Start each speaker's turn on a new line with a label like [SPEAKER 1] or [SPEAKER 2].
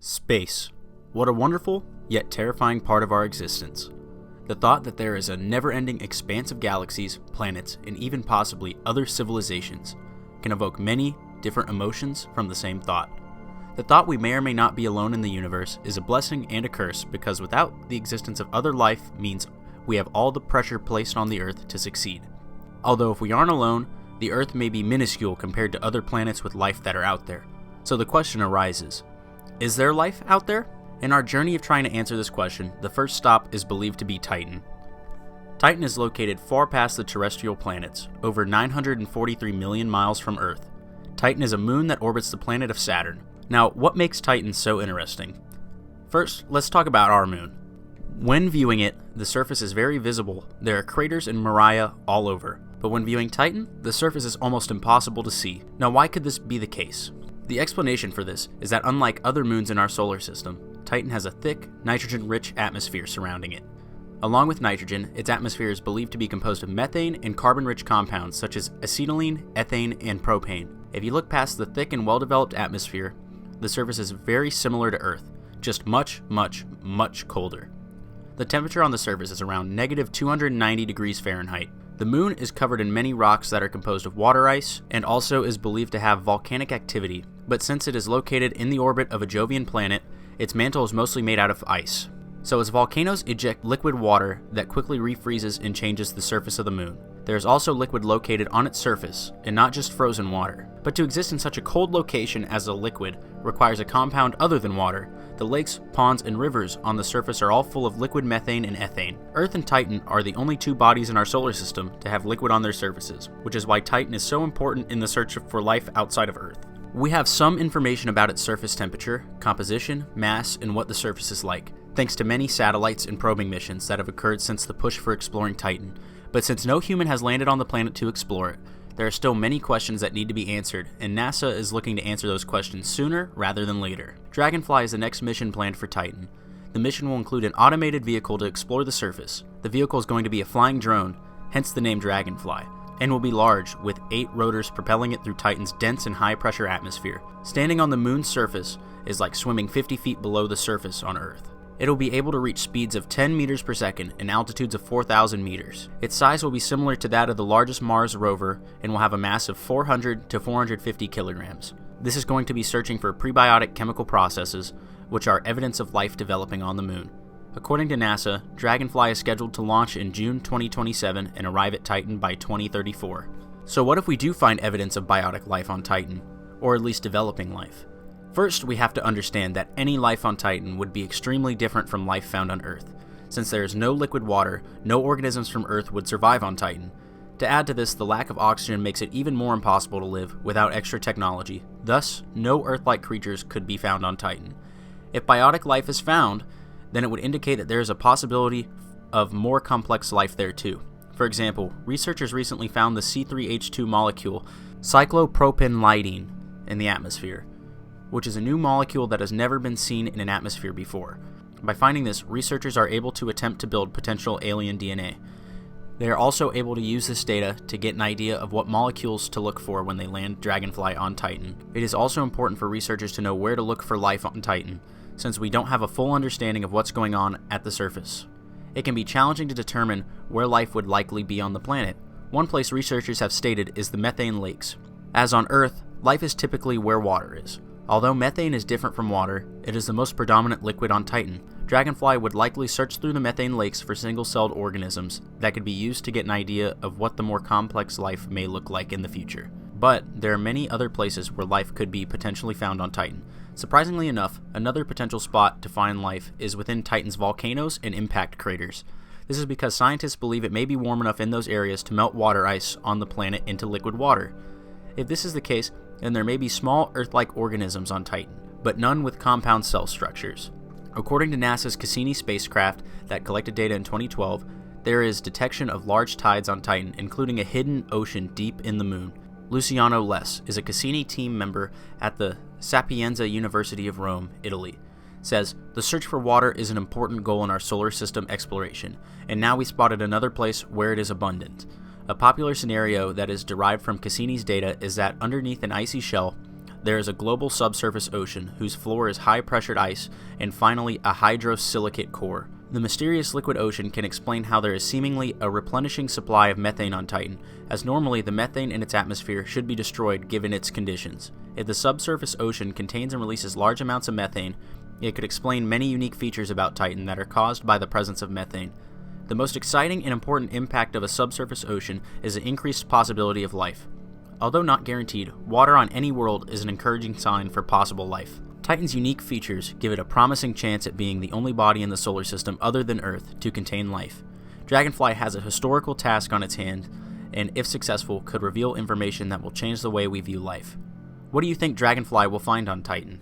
[SPEAKER 1] Space. What a wonderful, yet terrifying part of our existence. The thought that there is a never-ending expanse of galaxies, planets, and even possibly other civilizations can evoke many different emotions from the same thought. The thought we may or may not be alone in the universe is a blessing and a curse because without the existence of other life means we have all the pressure placed on the Earth to succeed. Although if we aren't alone, the Earth may be minuscule compared to other planets with life that are out there. So the question arises, is there life out there? In our journey of trying to answer this question, the first stop is believed to be Titan. Titan is located far past the terrestrial planets, over 943 million miles from Earth. Titan is a moon that orbits the planet of Saturn. Now, what makes Titan so interesting? First, let's talk about our moon. When viewing it, the surface is very visible. There are craters and Maria all over. But when viewing Titan, the surface is almost impossible to see. Now, why could this be the case? The explanation for this is that unlike other moons in our solar system, Titan has a thick, nitrogen-rich atmosphere surrounding it. Along with nitrogen, its atmosphere is believed to be composed of methane and carbon-rich compounds such as acetylene, ethane, and propane. If you look past the thick and well-developed atmosphere, the surface is very similar to Earth, just much, much, much colder. The temperature on the surface is around negative 290 degrees Fahrenheit. The moon is covered in many rocks that are composed of water ice and also is believed to have volcanic activity, but since it is located in the orbit of a Jovian planet, its mantle is mostly made out of ice. So as volcanoes eject liquid water that quickly refreezes and changes the surface of the moon, there is also liquid located on its surface, and not just frozen water. But to exist in such a cold location as a liquid requires a compound other than water. The lakes, ponds, and rivers on the surface are all full of liquid methane and ethane. Earth and Titan are the only two bodies in our solar system to have liquid on their surfaces, which is why Titan is so important in the search for life outside of Earth. We have some information about its surface temperature, composition, mass, and what the surface is like, thanks to many satellites and probing missions that have occurred since the push for exploring Titan. But since no human has landed on the planet to explore it, there are still many questions that need to be answered, and NASA is looking to answer those questions sooner rather than later. Dragonfly is the next mission planned for Titan. The mission will include an automated vehicle to explore the surface. The vehicle is going to be a flying drone, hence the name Dragonfly, and will be large, with 8 rotors propelling it through Titan's dense and high-pressure atmosphere. Standing on the moon's surface is like swimming 50 feet below the surface on Earth. It'll be able to reach speeds of 10 meters per second and altitudes of 4,000 meters. Its size will be similar to that of the largest Mars rover and will have a mass of 400 to 450 kilograms. This is going to be searching for prebiotic chemical processes, which are evidence of life developing on the moon. According to NASA, Dragonfly is scheduled to launch in June 2027 and arrive at Titan by 2034. So what if we do find evidence of biotic life on Titan, or at least developing life? First, we have to understand that any life on Titan would be extremely different from life found on Earth. Since there is no liquid water, no organisms from Earth would survive on Titan. To add to this, the lack of oxygen makes it even more impossible to live without extra technology. Thus, no Earth-like creatures could be found on Titan. If biotic life is found, then it would indicate that there is a possibility of more complex life there too. For example, researchers recently found the C3H2 molecule, cyclopropanolidine, in the atmosphere, which is a new molecule that has never been seen in an atmosphere before. By finding this, researchers are able to attempt to build potential alien DNA. They are also able to use this data to get an idea of what molecules to look for when they land Dragonfly on Titan. It is also important for researchers to know where to look for life on Titan, since we don't have a full understanding of what's going on at the surface. It can be challenging to determine where life would likely be on the planet. One place researchers have stated is the methane lakes. As on Earth, life is typically where water is. Although methane is different from water, it is the most predominant liquid on Titan. Dragonfly would likely search through the methane lakes for single-celled organisms that could be used to get an idea of what the more complex life may look like in the future. But there are many other places where life could be potentially found on Titan. Surprisingly enough, another potential spot to find life is within Titan's volcanoes and impact craters. This is because scientists believe it may be warm enough in those areas to melt water ice on the planet into liquid water. If this is the case, then there may be small Earth-like organisms on Titan, but none with compound cell structures. According to NASA's Cassini spacecraft that collected data in 2012, there is detection of large tides on Titan, including a hidden ocean deep in the moon. Luciano Les is a Cassini team member at the Sapienza University of Rome, Italy. Says, "The search for water is an important goal in our solar system exploration, and now we spotted another place where it is abundant." A popular scenario that is derived from Cassini's data is that underneath an icy shell, there is a global subsurface ocean whose floor is high-pressured ice, and finally a hydrosilicate core. The mysterious liquid ocean can explain how there is seemingly a replenishing supply of methane on Titan, as normally the methane in its atmosphere should be destroyed given its conditions. If the subsurface ocean contains and releases large amounts of methane, it could explain many unique features about Titan that are caused by the presence of methane. The most exciting and important impact of a subsurface ocean is the increased possibility of life. Although not guaranteed, water on any world is an encouraging sign for possible life. Titan's unique features give it a promising chance at being the only body in the solar system other than Earth to contain life. Dragonfly has a historical task on its hand, and if successful, could reveal information that will change the way we view life. What do you think Dragonfly will find on Titan?